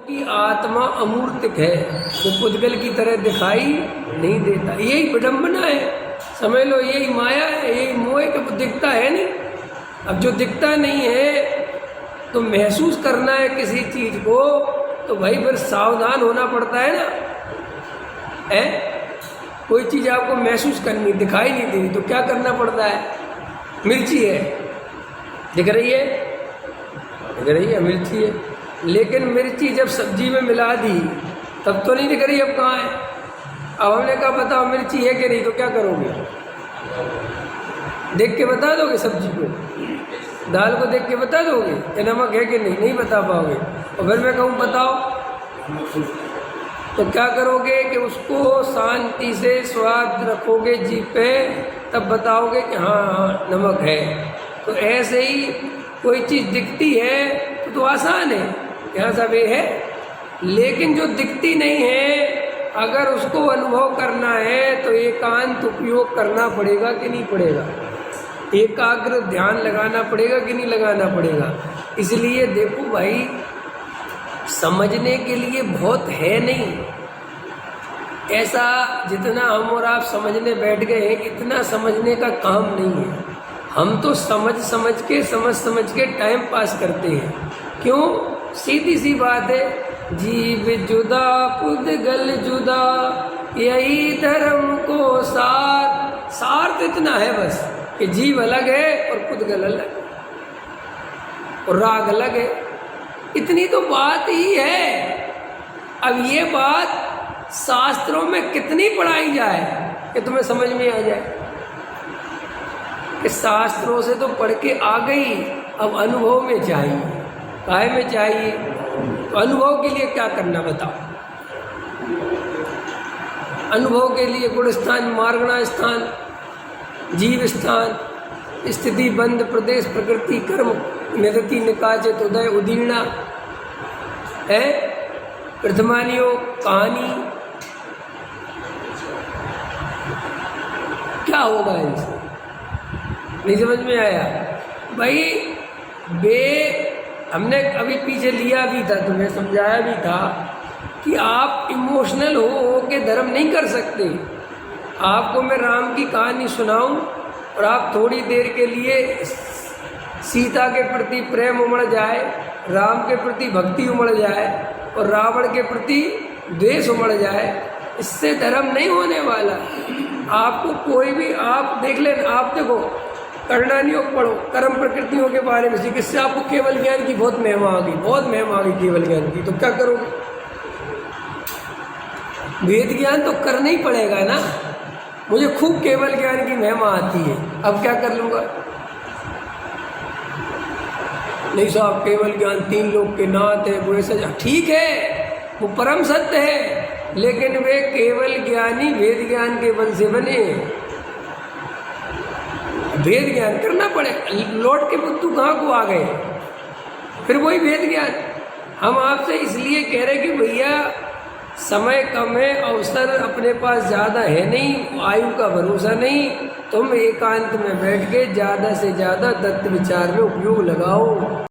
की आत्मा अमूर्त है, वो पुद्गल की तरह दिखाई नहीं देता। यही विडंबना है, समझ लो, यही माया है, यही मोह है कि वो दिखता है नहीं। अब जो दिखता नहीं है तो महसूस करना है किसी चीज को, तो भाई फिर सावधान होना पड़ता है ना। है कोई चीज आपको महसूस करनी, दिखाई नहीं दे रही, तो क्या करना पड़ता है? मिर्ची है, दिख रही है, दिख रही है, मिर्ची है, लेकिन मिर्ची जब सब्जी में मिला दी तब तो नहीं दिख रही, अब कहाँ है? अब हमने कहा बताओ मिर्ची है कि नहीं, तो क्या करोगे? देख के बता दोगे सब्जी को, दाल को देख के बता दोगे कि नमक है कि नहीं? नहीं बता पाओगे। और फिर मैं कहूँ बताओ, तो क्या करोगे कि उसको शांति से स्वाद रखोगे जीभ पे, तब बताओगे कि हाँ हाँ नमक है। तो ऐसे ही कोई चीज़ दिखती है तो आसान है, यहाँ सब ये है, लेकिन जो दिखती नहीं है अगर उसको अनुभव करना है तो एकांत उपयोग करना पड़ेगा कि नहीं पड़ेगा? एकाग्र ध्यान लगाना पड़ेगा कि नहीं लगाना पड़ेगा? इसलिए देखो भाई, समझने के लिए बहुत है नहीं, ऐसा जितना हम और आप समझने बैठ गए इतना समझने का काम नहीं है। हम तो समझ समझ के टाइम पास करते हैं। क्यों? सीधी सी बात है, जीव जुदा पुद्गल जुदा, यही धर्म को सार तो इतना है बस कि जीव अलग है और पुद्गल अलग है और राग अलग है, इतनी तो बात ही है। अब ये बात शास्त्रों में कितनी पढ़ाई जाए कि तुम्हें समझ में आ जाए कि शास्त्रों से तो पढ़ के आ गई, अब अनुभव में चाहिए। काहे में चाहिए? तो अनुभव के लिए क्या करना बताओ? अनुभव के लिए गुण स्थान, मार्गणा स्थान, जीव स्थान, स्थिति बंध प्रदेश प्रकृति कर्म निरति निकाचित उदय उदीर्णा है, प्रथमानियों कहानी, क्या होगा इनसे? नहीं समझ में आया भाई? हमने अभी पीछे लिया भी था, तुम्हें समझाया भी था कि आप इमोशनल हो के धर्म नहीं कर सकते। आपको मैं राम की कहानी सुनाऊं और आप थोड़ी देर के लिए सीता के प्रति प्रेम उमड़ जाए, राम के प्रति भक्ति उमड़ जाए और रावण के प्रति द्वेष उमड़ जाए, इससे धर्म नहीं होने वाला। आपको कोई भी, आप देख लेना, आप देखो करणानियोग पढ़ो, कर्म प्रकृतियों के बारे में सीख, इससे आपको केवल ज्ञान की बहुत महिमा आ गई, बहुत महिमा आ गई केवल ज्ञान की। तो क्या करोगे? वेद ज्ञान तो करना ही पड़ेगा ना। मुझे खूब केवल ज्ञान की महिमा आती है, अब क्या कर लूँगा? नहीं साहब, केवल ज्ञान 3 लोग के नाथ है, वो ऐसा ठीक है, वो परम सत्य है, लेकिन वे केवल ज्ञानी वेद ज्ञान के बल से बने। वेद ज्ञान करना पड़े, लौट के बुद्धू कहाँ को आ गए? फिर वही वेद ज्ञान। हम आपसे इसलिए कह रहे कि भैया समय कम है, अवसर अपने पास ज़्यादा है नहीं, आयु का भरोसा नहीं, तुम एकांत में बैठ के ज़्यादा से ज़्यादा तत्व विचार में उपयोग लगाओ।